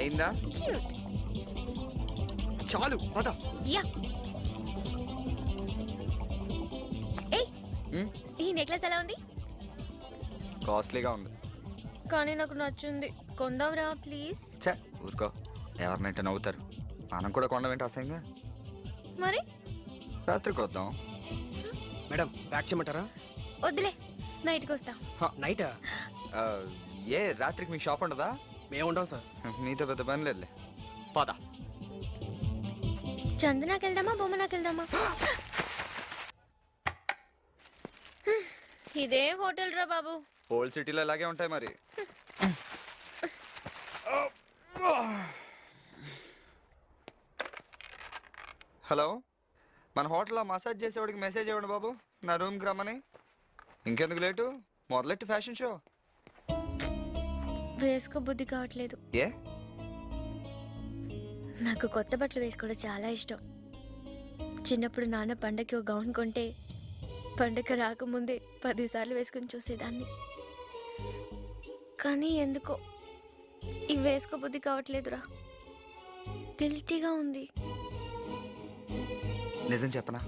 అయిందా? క్యూట్. చాలు పద. యా. ఏయ్, ఈ నెక్లెస్ ఎలా ఉంది? కాస్ట్లీగా ఉంది. కానీ నాకు నచ్చింది. కొందాంరా ప్లీజ్. చే ఊరుకో, ఎవరినంటే నవ్వుతారు. మనం కూడా కొండ వెంట అసహ్యంగా. మరి రాత్రికి వద్దాం. మేడం ప్యాక్ చేయమంటారా? వద్దులే, నైట్కి వస్తా. నైటా? ఆ, ఏ రాత్రికి మీ షాప్ ఉండదా? మేము ఉంటాం సార్. నీతో పెద్ద పని లేదులే, పద. చందనాకి వెళ్దామా, బొమ్మనాకి వెళ్దామా? ఇదే హోటల్ రా బాబు. ఓల్డ్ సిటీలో ఇలాగే ఉంటాయి మరి. హలో, మన హోటల్లో మసాజ్ చేసేవాడికి మెసేజ్ ఇవ్వండి బాబు, నా రూమ్కి రమ్మని. ఇంకెందుకు లేటు, మొదలెట్టి ఫ్యాషన్ షో. వేసుకో బుద్ధి కావట్లేదు. ఏ? నాకు కొత్త బట్టలు వేసుకోవడం చాలా ఇష్టం. చిన్నప్పుడు నాన్న పండగకి ఒక గౌన్ కొంటే పండగ రాకముందే 10 సార్లు వేసుకుని చూసేదాన్ని. కానీ ఎందుకో ఇవి వేసుకో బుద్ధి కావట్లేదురా. గిల్టీగా ఉంది. నిజం చెప్పనా,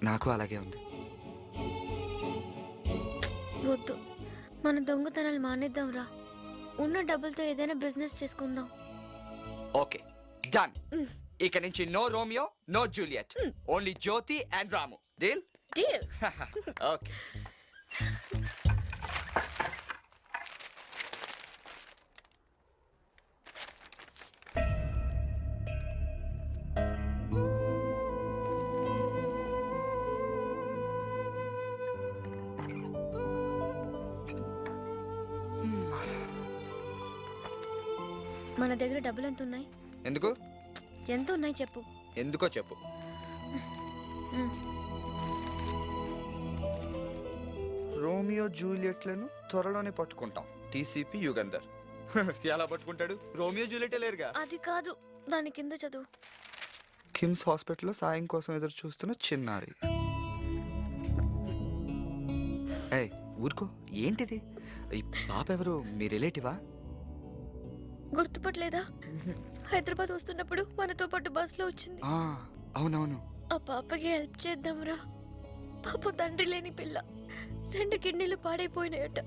నాకు అలాగే ఉంది. వద్దు, మన దొంగతనాలు మానేద్దాంరా. ఉన్న డబ్బులతో ఏదైనా బిజినెస్ చేసుకుందాం. Okay done. ఇక నుంచి no Romeo, no Juliet, only Jyothi and Ramu. Deal? Deal. Okay. మన దగ్గర డబ్బులు ఎంత ఉన్నాయి? ఎందుకు? ఎంత ఉన్నాయి చెప్పు. ఎందుకో చెప్పు. రోమియో జూలియట్లను త్వరలోనే పట్టుకుంటాం. టీసీపీ యుగంధర్. ఎలా పట్టుకుంటాడు? రోమియో జూలియట్ లేరుగా. అది కాదు, దాని కింద చదువు. కిమ్స్ హాస్పిటల్లో సాయం కోసం ఎదురు చూస్తున్న చిన్నారి. ఏయ్ ఊరుకో, ఏంటిది? ఈ పాప ఎవరు? మీ రిలేటివా? గుర్తుపట్టలేదా? హైదరాబాద్ వస్తున్నప్పుడు మనతో పాటు బస్సులో వచ్చింది. అవునవును. ఆ పాపకి హెల్ప్ చేద్దాంరా. పాప తండ్రి లేని పిల్ల, 2 కిడ్నీలు పాడైపోయినాయట.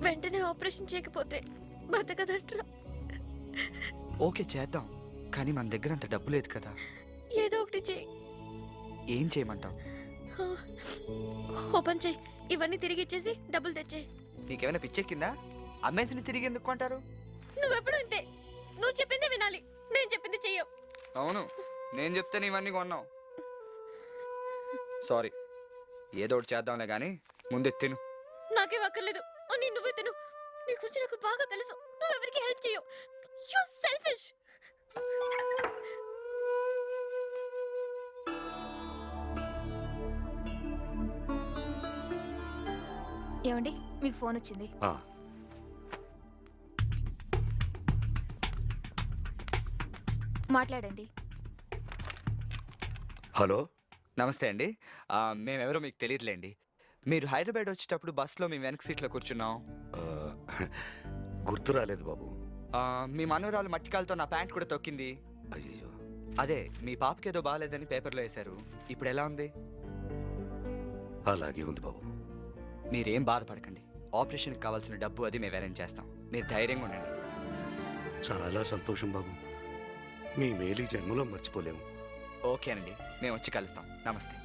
వెంటనే ఆపరేషన్ చేయకపోతే బతకదట్రా. ఓకే చేద్దాం, కానీ మన దగ్గర అంత డబ్బు లేదు కదా. ఏదో ఒకటి చెయ్యి. ఏం చేయమంటావు? ఓపెన్ చెయ్యి. ఇవన్నీ తిరిగి ఇచ్చేసి డబ్బులు తెచ్చేయి. నీకేమైనా పిచ్చెక్కిందా? అమ్మేసిని తిరిగి ఎందుకు కొంటారు? నువ్వెప్పుడు అంతే. నువ్వు చెప్పింది వినాలి, నేను చెప్పింది చెయ్యవు. అవును, నేను చెప్తే ఇవన్నీ కొన్నావు. సారీ, ఏదో ఒకటి చేద్దాంలే కానీ ముందు తిను. నాకేం అక్కర్లేదు, అని నువ్వే తిను. నీ గురించి నాకు బాగా తెలుసు. నువ్వెవరికి హెల్ప్ చేయవు. You selfish. ఏమండి, మీకు ఫోన్ వచ్చింది. మాట్లాడండి. హలో, నమస్తే అండి. మేమెవరో మీకు తెలియదులేండి. మీరు హైదరాబాద్ వచ్చేటప్పుడు బస్సులో మేము వెనక సీట్లో కూర్చున్నాం. గుర్తు రాలేదు బాబు. మీ మనవరాలు మట్టికాలతో నా ప్యాంట్ కూడా తొక్కింది. అయ్యో, అదే మీ పాపకి ఏదో బాగాలేదని పేపర్లో వేశారు. ఇప్పుడు ఎలా ఉంది? అలాగే ఉంది బాబు. మీరేం బాధపడకండి. ఆపరేషన్కి కావాల్సిన డబ్బు అది మేము అరేంజ్ చేస్తాం. మీరు ధైర్యంగా ఉండండి. చాలా సంతోషం బాబు. మీ మేలు జన్మలో మర్చిపోలేము. ఓకేనండి, మేము వచ్చి కలుస్తాం. నమస్తే.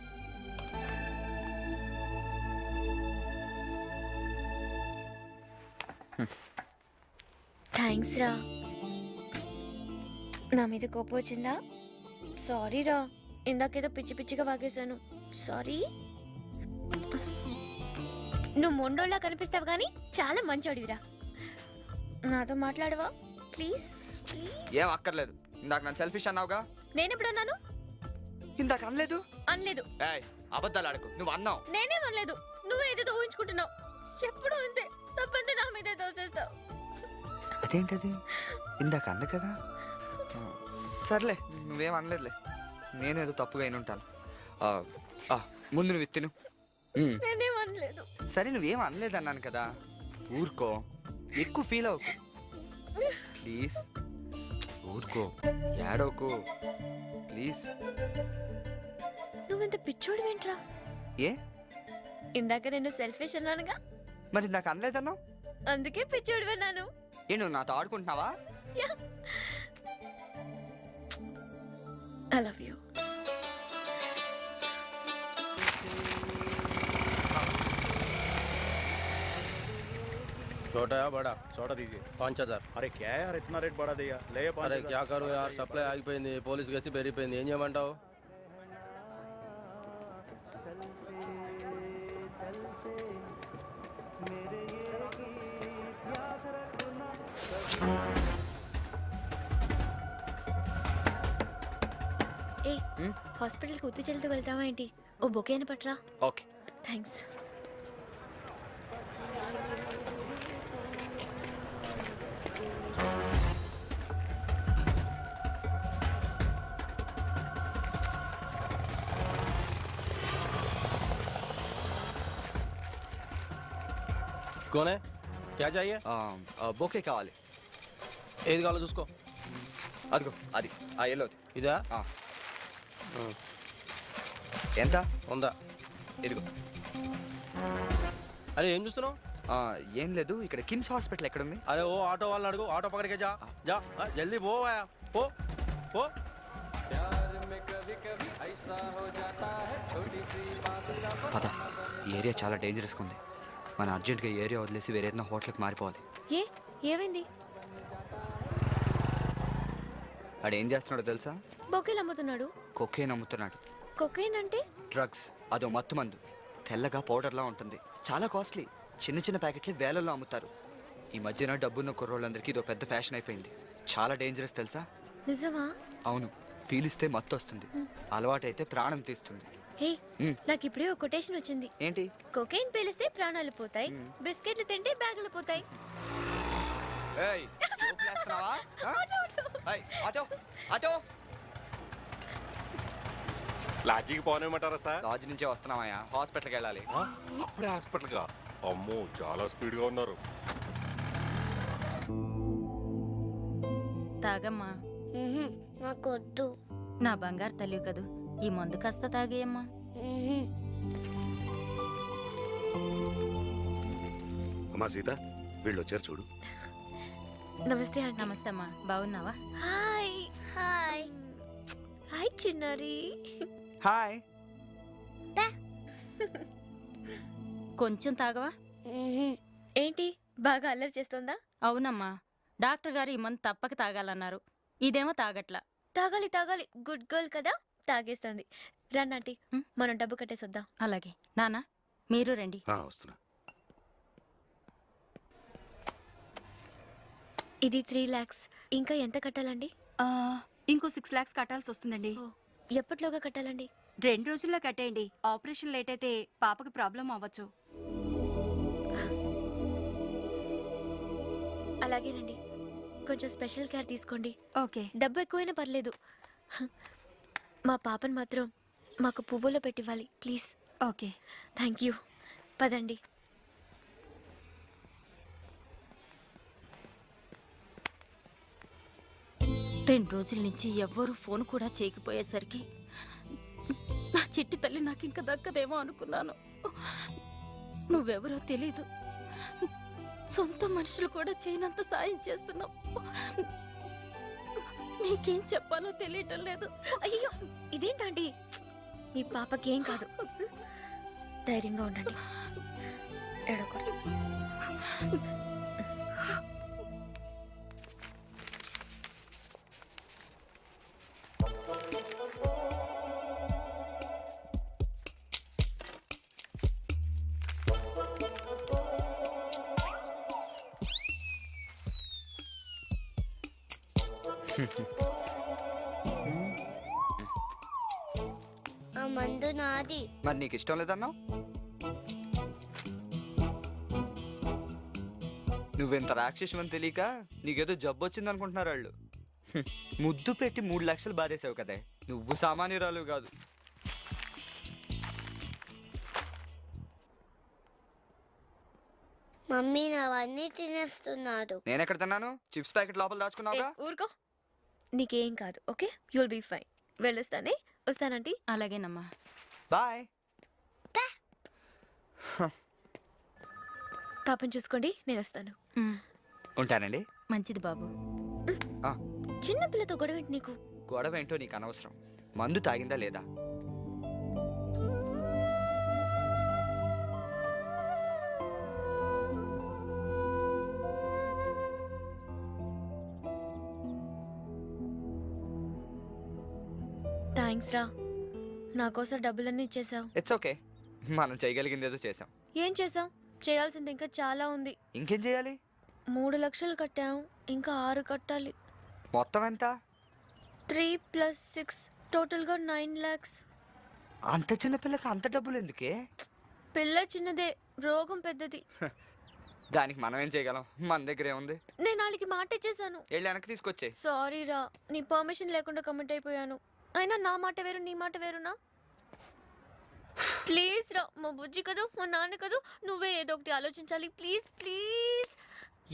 థ్యాంక్స్ రా. నా మీద కోపం వచ్చిందా? సారీ రా, ఇందాకేదో పిచ్చి పిచ్చిగా వాగేశాను. సారీ. నువ్వు మొండోళ్ళ కనిపిస్తావు కానీ చాలా మంచోడివిరా. నాతో మాట్లాడవా ప్లీజ్? ఏం అక్కర్లేదు. ఇందాక నన్ను సెల్ఫిష్ అన్నావుగా. నేనెప్పుడన్నాను? ఇందాక అనలేదు. అనలేదు. అబద్ధాలు ఆడకు. నువ్వు అన్నావు. నేనేం అనలేదు. నువ్వే ఏదో ఊహించుకుంటున్నావు. ఎప్పుడు అంతే, తప్పంతే నా మీదే దోచేస్తావు. అదేంటది? ఇందాక అంది కదా. సర్లే, నువ్వేం అనలేదులే. నేనేదో తప్పుగా అయిన ఉంటాను. ముందు నువ్వు తిను. నేనేం అనలేదు. సరే, నువ్వేం అనలేదు అన్నాను కదా. ఊరుకో, ఎక్కువ ఫీల్ అవ్వకు. ప్లీజ్ ఊరుకో, ఏడోకో ప్లీజ్. నువ్వెంత పిచ్చోడు ఏంట్రా? ఏ ఇందాక నేను సెల్ఫిష్ అన్నానుగా, మరి నాకు అనలేదన్నా? అందుకే పిచ్చోడు విన్నాను. ఏ నువ్వు నాతో ఆడుకుంటున్నావా? I love you. छोटा या बड़ा? छोटा दीजिए। 5000. अरे क्या है यार, इतना रेट बढ़ा दिया, ले ये 5,000। అరే క్యా కరు యార్, సప్లై ఆగిపోయింది, పోలీస్ గసి పెరిగిపోయింది, ఏం చేయమంటావు? ఏ హాస్పిటల్కి ఉత్తి చెల్లితో వెళ్తావా ఏంటి? ఓ బొకే అని పట్రా. ఓకే. థ్యాంక్స్. कौन है, क्या चाहिए? బోకే కావాలి. ఏది కావాలో చూసుకో. అదిగో అది, ఆ ఎల్లోది. ఇదా? ఎంత? ఉందా? ఇదిగో. అరే ఏం చూస్తున్నావు? ఏం లేదు, ఇక్కడ కిమ్స్ హాస్పిటల్ ఎక్కడుంది? అరే ఓ ఆటో వాళ్ళని అడుగు, ఆటో పక్కడికే జా జా, జల్దీ పో ఆయా, పో పో. పద, ఈ ఏరియా చాలా డేంజరస్గా ఉంది. మన అర్జెంట్గా ఈ ఏరియా వదిలేసి వేరే ఏదైనా హోటల్కి మారిపోవాలి. ఏ ఏమైంది? వాడు ఏం చేస్తున్నాడో తెలుసా? బొకేలు అమ్ముతున్నాడు. కొకేన్ అమ్ముతున్నాడు. కొకైన్ అంటే? డ్రగ్స్, అదో మత్తు మందు. తెల్లగా పౌడర్లా ఉంటుంది, చాలా కాస్ట్లీ. చిన్న చిన్న ప్యాకెట్లు వేలల్లో అమ్ముతారు. ఈ మధ్యన డబ్బున్న కుర్రోళ్ళందరికీ ఇదో పెద్ద ఫ్యాషన్ అయిపోయింది. చాలా డేంజరస్ తెలుసా? నిజమా? అవును, పీలిస్తే మత్తు వస్తుంది, అలవాటైతే ప్రాణం తీస్తుంది. హే, నాకు ఇప్పుడే ఒక కొటేషన్ వచ్చింది. ఏంటి? కొకైన్ పీలిస్తే ప్రాణాలు పోతాయి, బిస్కెట్లు తింటే బ్యాగులు పోతాయి. ఏయ్, జోక్ చేస్తున్నావా? ఏయ్, ఆటో ఆటో. లాడ్జికి పోనేమంటారా సార్? లాడ్జ్ నుంచే వస్తున్నామయ్యా, హాస్పిటల్కి వెళ్ళాలి. అప్పుడే హాస్పిటల్గా? అమ్మో, చాలా స్పీడ్గా ఉన్నారు. తాగమ్మా, నాకొద్దు. నా బంగారు తల్లి కదూ, ఈ మందు కాస్త తాగేయమ్మా. అమ్మా సీత, వీళ్ళు వచ్చారు చూడు. నమస్తే ఆంటీ. నమస్తే అమ్మా, బాగున్నావా? హాయ్ హాయ్ హాయ్ చిన్నారి. హాయ్. కొంచెం తాగవా? ఏంటి బాగా అల్లరి చేస్తోందా? అవునమ్మా, డాక్టర్ గారు ఈ మందు తప్పక తాగాలన్నారు, ఇదేమో తాగట్లా. తాగాలి తాగాలి, గుడ్ గర్ల్ కదా, తాగేస్తుంది. రండి ఆంటీ, మనం డబ్బు కట్టేసొద్దాం. అలాగే నానా, మీరు రండి. వస్తున్నా. ఇది 3 lakhs. ఇంకా ఎంత కట్టాలండి? ఇంకో 6 lakhs కట్టాల్సి వస్తుందండి. ఎప్పటిలోగా కట్టాలండి? 2 రోజుల్లో కట్టేయండి. ఆపరేషన్ లేట్ అయితే పాపకి ప్రాబ్లం అవ్వచ్చు. అలాగేనండి, కొంచెం స్పెషల్ కేర్ తీసుకోండి. ఓకే. డబ్బు ఎక్కువైనా పర్లేదు, మా పాపను మాత్రం మాకు పువ్వులో పెట్టివ్వాలి ప్లీజ్. ఓకే. Thank you. పదండి. రెండు రోజుల నుంచి ఎవ్వరూ ఫోన్ కూడా చేయకపోయేసరికి నా చిట్టి తల్లి నాకు ఇంకా దక్కదేమో అనుకున్నాను. నువ్వెవరో తెలీదు, సొంత మనుషులు కూడా చేయనంత సాయం చేస్తున్నావు. నీకేం చెప్పాలో తెలియటం లేదు. అయ్యో, ఇదేంటండి, మీ పాపకి ఏం కాదు, ధైర్యంగా ఉండండి, ఏడవకూడదు. ఆ మందు నాది. మరి నీకు ఇష్టం లేదన్నావు? నువ్వెంత రాక్షసమని తెలియక నీకేదో జబ్బు వచ్చింది అనుకుంటున్నారు వాళ్ళు. ముద్దు పెట్టి 3 లక్షలు బాధేసావు కదే, నువ్వు సామాన్యురాలు కాదు. మమ్మీ అవన్నీ తినేస్తున్నాడు. నేను ఎక్కడ తిన్నాను? చిప్స్ ప్యాకెట్ లోపల దాచుకున్నావుగా. ఊరుకో, నీకేం కాదు. Okay, you'll be fine. వెళ్ళొస్తానే. వస్తానంటీ. అలాగేనమ్మా. బాయ్. పాపం చూసుకోండి, నేను వస్తాను. ఉమ్, ఉంటానండి. మంచిది బాబు. ఆ, చిన్న పిల్లతో గొడవ ఏంటి నీకు? గొడవ ఏంటో నీకు అనవసరం. మందు తాగిందా లేదా? థ్యాంక్స్ రా, నా కోసం డబ్బులన్నీ ఇచ్చేసావు. It's okay. మనం చేయగలిగింది ఏదో చేసాం. ఏం చేసావు? చేయాల్సింది ఇంకా చాలా ఉంది. ఇంకేం చేయాలి? 3 లక్షలు కట్టాము, ఇంకా 6 కట్టాలి. మొత్తం ఎంత? 3 + 6 టోటల్గా 9 lakhs. అంత చిన్న పిల్లకి అంత డబ్బులు ఎందుకే? పిల్ల చిన్నదే, రోగం పెద్దది. దానికి మనం ఏం చేయగలం? మన దగ్గర ఏముంది? నేను వాళ్ళకి మాట ఇచ్చేసాను. వెళ్ళి వెనక్కి తీసుకొచ్చే. సారీ రా, నీ పర్మిషన్ లేకుండా కమిట్ అయిపోయాను. అయినా నా మాట వేరు, నీ మాట వేరునా? ప్లీజ్ రా, మా బుజ్జి కదూ, మా నాన్న కదూ, నువ్వే ఏదో ఒకటి ఆలోచించాలి. Please please.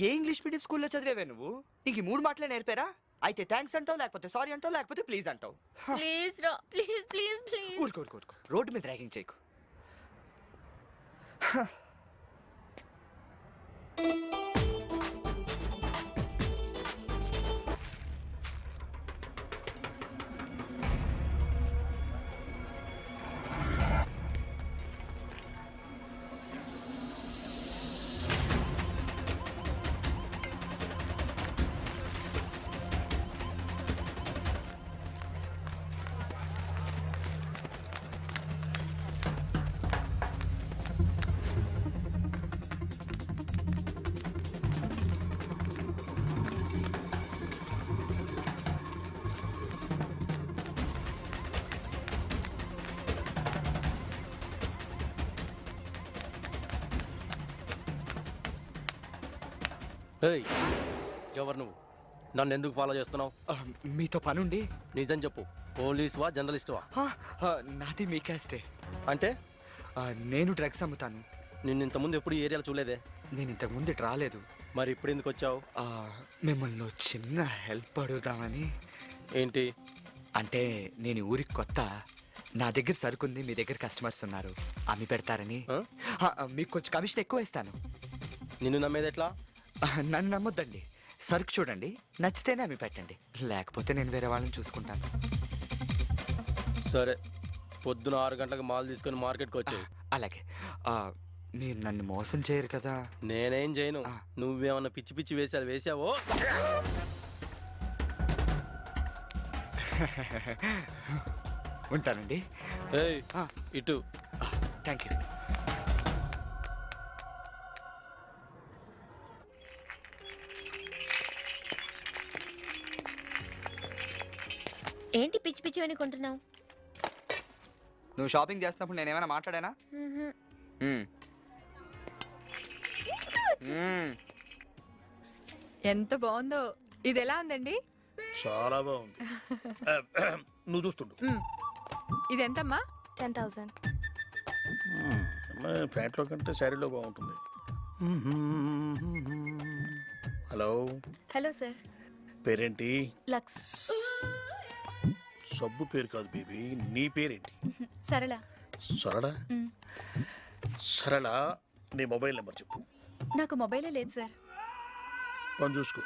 A English medium స్కూల్లో చదివేవే నువ్వు? ఇంక 3 మాటలే నేర్పారా? అయితే థ్యాంక్స్ అంటావు, లేకపోతే సారీ అంటావు, లేకపోతే ప్లీజ్ అంటావు. ప్లీజ్ రా, ప్లీజ్ ప్లీజ్ ప్లీజ్. ఊరుకో ఊరుకో ఊరుకో. రోడ్డు మీద ర్యాగింగ్ చేయకు. ఏయ్, ఎవరు నువ్వు? నన్ను ఎందుకు ఫాలో చేస్తున్నావు? మీతో పనుండి. నిజం చెప్పు, పోలీసువా జర్నలిస్టువా? నాది మీ క్యాస్టే. అంటే నేను డ్రగ్స్ అమ్ముతాను. నిన్ను ఇంతకుముందు ఎప్పుడు ఈ ఏరియాలో చూడలేదే. నేను ఇంతకు ముందు ఇటు రాలేదు. మరి ఇప్పుడు ఎందుకు వచ్చావు? మిమ్మల్ని ఓ చిన్న హెల్ప్ అడుగుదామని. ఏంటి? అంటే నేను ఈ ఊరికి కొత్త. నా దగ్గర సరుకుంది, మీ దగ్గర కస్టమర్స్ ఉన్నారు, అమ్మి పెడతారని. మీకు కొంచెం కమిషన్ ఎక్కువ ఇస్తాను. నిన్ను నమ్మేది ఎట్లా? నన్ను నమ్మొద్దండి. సరుకు చూడండి, నచ్చితేనే అమ్మి పెట్టండి, లేకపోతే నేను వేరే వాళ్ళని చూసుకుంటాను. సరే, పొద్దున 6 గంటలకు మాల్ తీసుకొని మార్కెట్కి వచ్చాయి. అలాగే. మీరు నన్ను మోసం చేయరు కదా? నేనేం చేయను. నువ్వేమన్నా పిచ్చి పిచ్చి వేసావు వేసావో. ఉంటానండి. ఏయ్, ఇటు. Thank you. ఏంటి పిచ్చి పిచ్చి అని కొంటున్నావు? నువ్వు షాపింగ్ చేస్తున్నప్పుడు నేనేమైనా మాట్లాడానా? ఎంత బాగుందో. ఇది ఎలా ఉందండి? చాలా బాగుంది. నువ్వు చూస్తుండు. ఇది ఎంతమ్మా? 10,000. ప్యాంట్లో కంటే శారీలో బాగుంటుంది. Hello, hello sir. పేరేంటి? లక్స్. సబ్బు పేరు కాదు బేబీ, నీ పేరేంటి? సరళ. సరళ? సరళ, నీ మొబైల్ నెంబర్ చెప్పు. నాకు మొబైలే లేదు సార్. పని చూసుకో.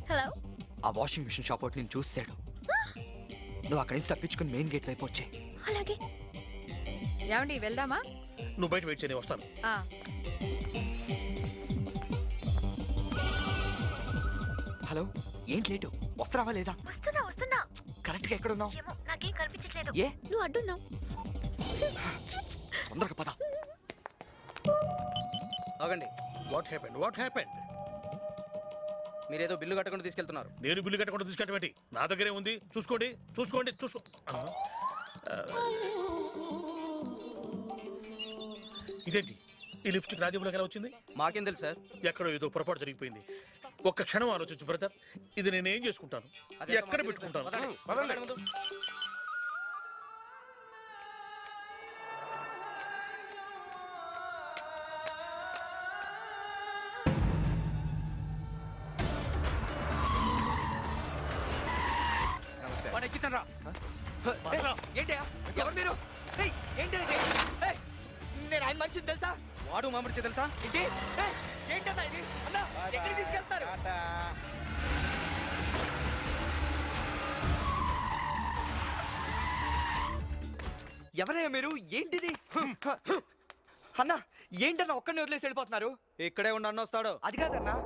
హలో. ఆ వాషింగ్ మిషన్ షాప్ ఒకటి నేను చూసాడు. నువ్వు అక్కడి నుంచి తప్పించుకుని మెయిన్ గేట్ వైపు వచ్చాయి. అలాగే. ఏమండి వెళ్దామా? నువ్వు బయట వెయిట్ చేయని, వస్తాను. హలో, ఏంటి లేటు? వస్తున్నావా లేదా? వస్తున్నా. కరెక్ట్గా ఎక్కడ ఉన్నావు? నాకేం కనిపించట్లేదు. ఏ? నువ్వు అడ్డున్నావు. తొందరగా పద. ఆగండి. What happened? మీరేదో బిల్లు కట్టకుండా తీసుకెళ్తున్నారు. నేను బిల్లు కట్టకుండా తీసుకెళ్ళబెట్టి నా దగ్గరే ఉంది. చూసుకోండి. ఇదేంటి? ఈ లిప్స్టిక్ రాజీవ్లోకి ఎలా వచ్చింది? మాకేం తెలుసు సార్. ఎక్కడో ఏదో పొరపాటు జరిగిపోయింది. ఒక్క క్షణం ఆలోచించు బ్రదర్. ఇది నేనేం చేసుకుంటాను, అదేంటో ఎక్కడ మాకు తెలుసు సార్. పెట్టుకుంటాను? పదండి, పదండి ముందు. వాడు ఎక్కించండి రా. ఏంటి ఎవరు మీరు? ఏయ్, ఏంటి ఇది? ఏయ్, నేను ఆయన మనిషిని తెలుసా? వాడు మామిడి తెలుసా? ఏంటి? ఏయ్, ఏంటన్నా ఇది? అన్నా, ఎక్కడికి తీసుకెళ్తారు? ఎవరయ్యా మీరు? ఏంటిది? అన్నా, ఏంటన్నా ఒక్కడిని వదిలేసి వెళ్ళిపోతున్నారు? ఇక్కడే ఉండి అన్న వస్తాడు. అది కాదన్నా.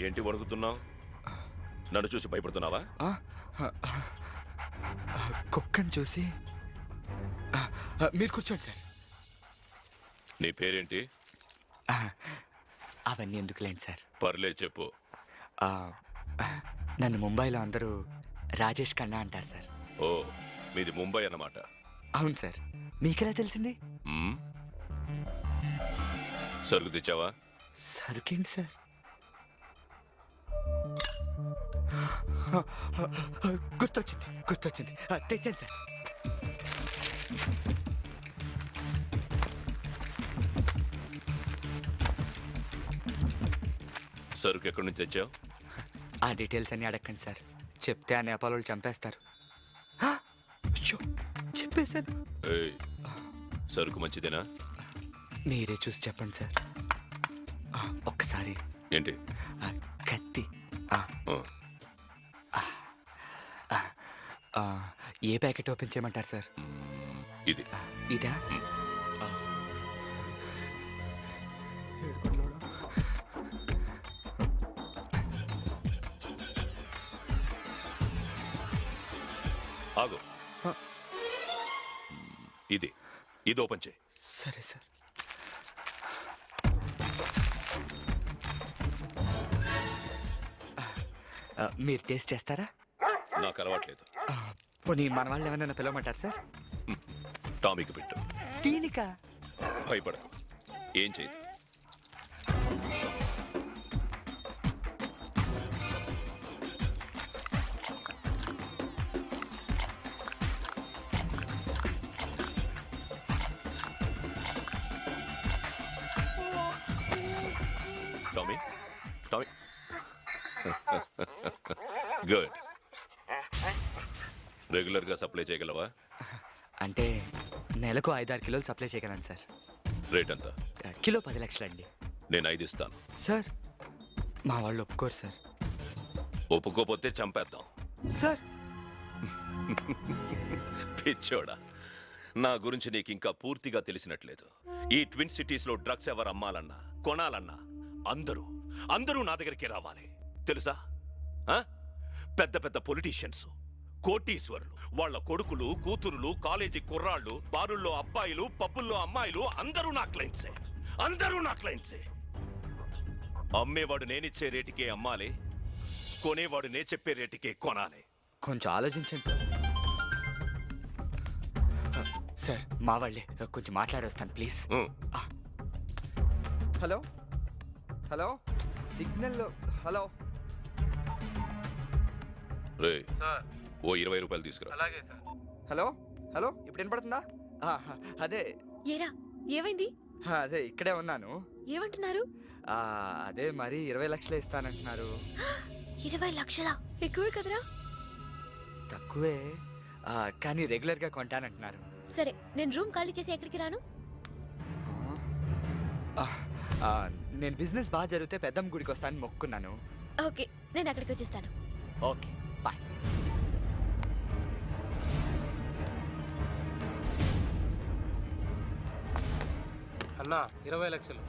ఏంటి వణుకుతున్నావు? నన్ను చూసి భయపడుతున్నావా? కుక్కని చూసి మీరు కూర్చోండి సార్. నీ పేరేంటి? అవన్నీ ఎందుకులేండి సార్. పర్లే చెప్పు. నన్ను ముంబైలో అందరూ రాజేష్ ఖన్నా అంటారు సార్. ఓ, మీది ముంబై అన్నమాట. అవును సార్. మీకెలా తెలిసింది? మ్మ్? సరుకు తెచ్చావా? సరుకేంటి సార్? గుర్తొచ్చింది. తెచ్చాను సార్. సరుకు ఎక్కడి నుంచి తెచ్చావు? ఆ డీటెయిల్స్ అన్ని అడగండి సార్. చెప్తే ఆ నేపాల్ వాళ్ళు చంపేస్తారు. అయ్యో, చెప్పేశాను. ఏయ్, సరుకు మంచిదేనా? మీరే చూసి చెప్పండి సార్. ఒక్కసారి. ఏంటి? కత్తి. ఆ, ఏ ప్యాకెట్ ఓపెన్ చేయమంటారు సార్? ఇది. ఇదా? మ్. ఆగు. ఇది ఓపెన్ చేయి. సరే సార్. మీరు టేస్ట్ చేస్తారా? నాకు అలవాట్లేదు. పోనీ మన వాళ్ళు ఏమైనా పిలవమంటారు సార్? టామీకి పెట్టు. దీనికా? భయపడకు, ఏం చేయదు. Tommy, good. రెగ్యులర్గా సప్లై చేయగలవా? అంటే నెలకు 5-6 కిలోలు సప్లై చేయగలను సార్. రేట్ ఎంత? కిలో 10 లక్షలండి. నేను 5 ఇస్తాను. సార్, మా వాళ్ళు ఒప్పుకోరు సార్. ఒప్పుకోపోతే చంపేద్దాం. సార్, పిచ్చోడా, నా గురించి నీకు ఇంకా పూర్తిగా తెలిసినట్లేదు. ఈ ట్విన్ సిటీస్ లో డ్రగ్స్ ఎవరు అమ్మాలన్నా కొనాలన్నా అందరూ నా దగ్గరికి రావాలి, తెలుసా? పెద్ద పెద్ద పొలిటీషియన్స్, కోటీశ్వరులు, వాళ్ళ కొడుకులు, కూతురులు, కాలేజీ కుర్రాళ్ళు, బారుల్లో అబ్బాయిలు, పబ్బుల్లో అమ్మాయిలు అందరూ నా క్లయింట్సే. అమ్మేవాడు నేనిచ్చే రేటుకే అమ్మాలి, కొనేవాడు నే చెప్పే రేటుకే కొనాలి. కొంచెం ఆలోచించండి సార్. సార్, మా వాళ్ళే. కొంచెం మాట్లాడొస్తాను ప్లీజ్. హలో సిగ్నల్లో. హలో రే, ఓ 20 రూపాయలు తీసుకురా. హలో ఇప్పుడు వినపడుతుందా? అదే ఏరా, ఏమైంది? అదే ఇక్కడే ఉన్నాను. ఏమంటున్నారు? అదే మరి 20 లక్షలే ఇస్తానంటున్నారు. 20 లక్షలా? ఎక్కువే కదరా? తక్కువే, కానీ రెగ్యులర్గా కొంటానంటున్నారు. సరే, నేను రూమ్ ఖాళీ చేసి ఎక్కడికి రాను? నేను బిజినెస్ బాగా జరిగితే పెద్దమ్మ గుడికి వస్తానని మొక్కున్నాను. ఓకే, నేను అక్కడికి వచ్చేస్తాను. Okay, bye. అన్నా 20 లక్షలు.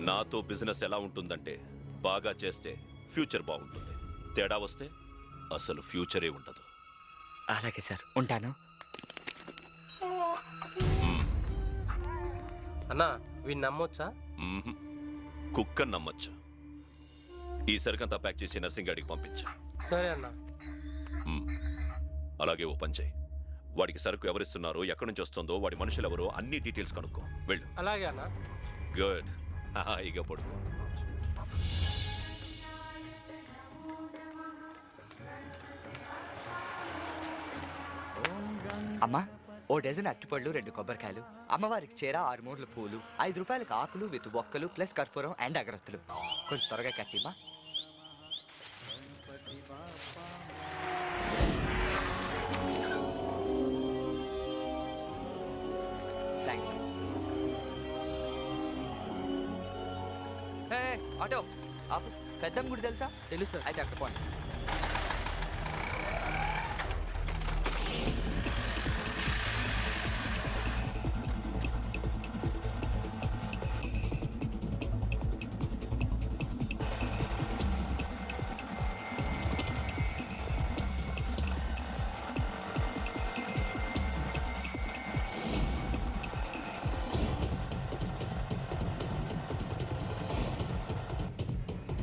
నాతో బిజినెస్ ఎలా ఉంటుందంటే, బాగా చేస్తే ఫ్యూచర్ బాగుంటుంది, తేడా వస్తే అసలు ఫ్యూచరే ఉండదు. అలాగే సార్, ఉంటాను. అన్నా వీడిని నమ్మొచ్చా? మ్మ్హ్. కుక్కని నమ్మచ్చు. ఈ సరుకంతా ప్యాక్ చేసి నర్సింగ్ గాడికి పంపించు. సరే అన్నా. మ్మ్. అలాగే ఓ పని చేయి. వాడికి సరుకు ఎవరిస్తున్నారో, ఎక్కడి నుంచి వస్తుందో, వాడి మనుషులు ఎవరో అన్ని డీటెయిల్స్ కనుక్కో. వెళ్ళు. అలాగే అన్నా. గుడ్. ఇక పడుకో. అమ్మా, ఓ డజన్ అట్టిపళ్ళు, 2 కొబ్బరికాయలు, అమ్మవారికి చీర, 6 మూరల పూలు, 5 రూపాయలకు ఆకులు విత్ బొక్కలు ప్లస్ కర్పూరం అండ్ అగరత్తులు. కొంచెం త్వరగా కట్టిమా. థ్యాంక్స్. ఆటో ఆపు. పెద్దమ్మ గుడి తెలుసా? తెలుసు. అయితే అక్కడ పోండి.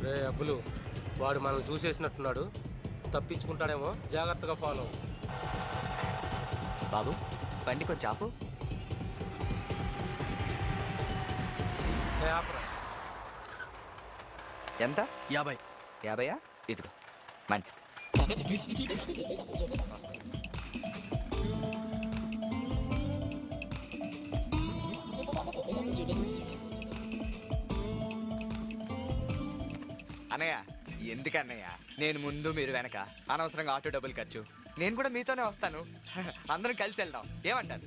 రే అబ్బులు, వాడు మనల్ని చూసేసినట్టున్నాడు. తప్పించుకుంటాడేమో, జాగ్రత్తగా ఫాలో. బాబు, బండి కొంచెం ఆపు. ఆపరా. ఎంత? 50. 50? ఇదిగో, మంచిది. అన్నయ్య, ఎందుకన్నయ్య నేను ముందు మీరు వెనక, అనవసరంగా ఆటో డబ్బులు ఖర్చు. నేను కూడా మీతోనే వస్తాను. అందరం కలిసి వెళ్దాం, ఏమంటారు?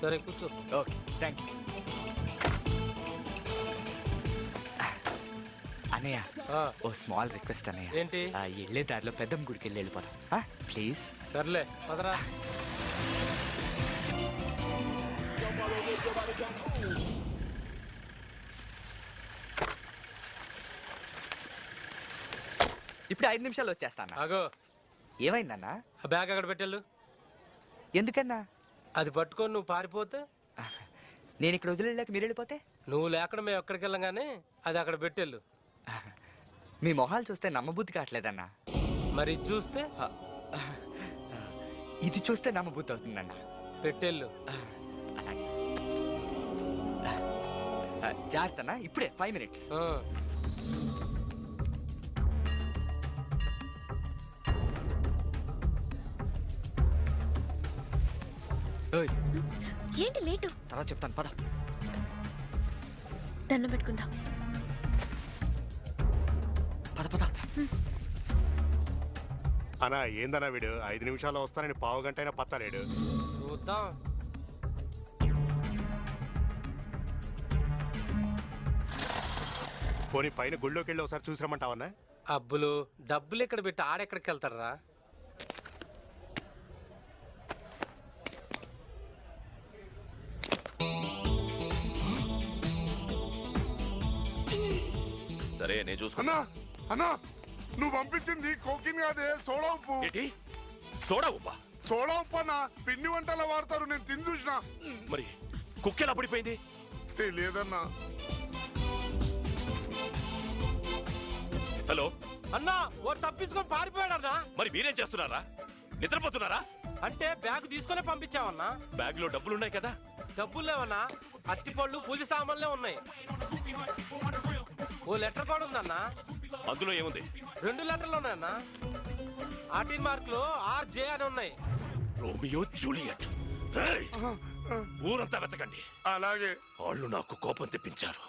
సరే కూర్చో. Okay, thank you. అన్నయ్య, ఓ స్మాల్ రిక్వెస్ట్ అన్నయ్య. ఏంటి? వెళ్ళే దారిలో పెద్దమ్మ గుడికి వెళ్ళిపోతాం ప్లీజ్. సర్లే పదరా. ఇప్పుడు 5 నిమిషాలు వచ్చేస్తాను. ఆగో. ఏమైందన్నా? ఆ బ్యాగ్ అక్కడ పెట్టెళ్ళు. ఎందుకన్నా? అది పట్టుకొని నువ్వు పారిపోతే, నేను ఇక్కడ వదిలేళ్ళకి మీరు వెళ్ళిపోతే? నువ్వు లేకుండా మేము ఎక్కడికి వెళ్ళంగానే అది అక్కడ పెట్టెళ్ళు. మీ మొహాలు చూస్తే నమ్మబుద్ధి కావట్లేదన్నా. మరి ఇది చూస్తే? ఇది చూస్తే నమ్మబుద్ధి అవుతుందన్నా. పెట్టెళ్ళు. అలాగే. జాగ్రత్తనా, ఇప్పుడే 5 minutes. ఏంటి లేటు? తర్వాత చెప్తాను, పద. దండం పెట్టుకుందాం. పద పద. అన్నా ఏందన్నా వీడు 5 నిమిషాల్లో వస్తానని పావు గంట అయినా పత్తలేడు. చూద్దాం. పోనీ పైన గుళ్ళోకి వెళ్ళి ఒకసారి చూసిరమ్మంటావన్నా? అబ్బులు, డబ్బులు ఇక్కడ పెట్టి ఆడెక్కడికి వెళ్తారా? సరే, నేను చూసుకున్నా. అన్నా, నువ్వు పంపించింది కోకిన్ కాదే, సోడా ఉప్పు. ఏంటి? సోడా ఉప్పా? సోడా ఉప్పు అన్న, పిండి వంటల్లో వాడతారు, నేను తిని చూసిన. మరి కుక్కెలా పడిపోయింది? తెలియదన్నా. హలో అన్నా, వాడు తప్పించుకొని పారిపోయాడన్నా. మరి మీరేం చేస్తున్నారా? నిద్రపోతున్నారా? అంటే బ్యాగ్ తీసుకునే పంపించావన్నా. బ్యాగ్ లో డబ్బులున్నాయి కదా? డబ్బులు లేవన్నా, అట్టిపళ్ళు, పూజ సామాన్లే ఉన్నాయి. ఓ లెటర్ కూడా ఉందన్నా. అందులో ఏముంది? 2 లెటర్లు ఉన్నాయన్నా. ఆర్టిన్ మార్క్ లో RJ అని ఉన్నాయి. Romeo Juliet. ఊరంతా వెతకండి. అలాగే. వాళ్ళు నాకు కోపం తెప్పించారు.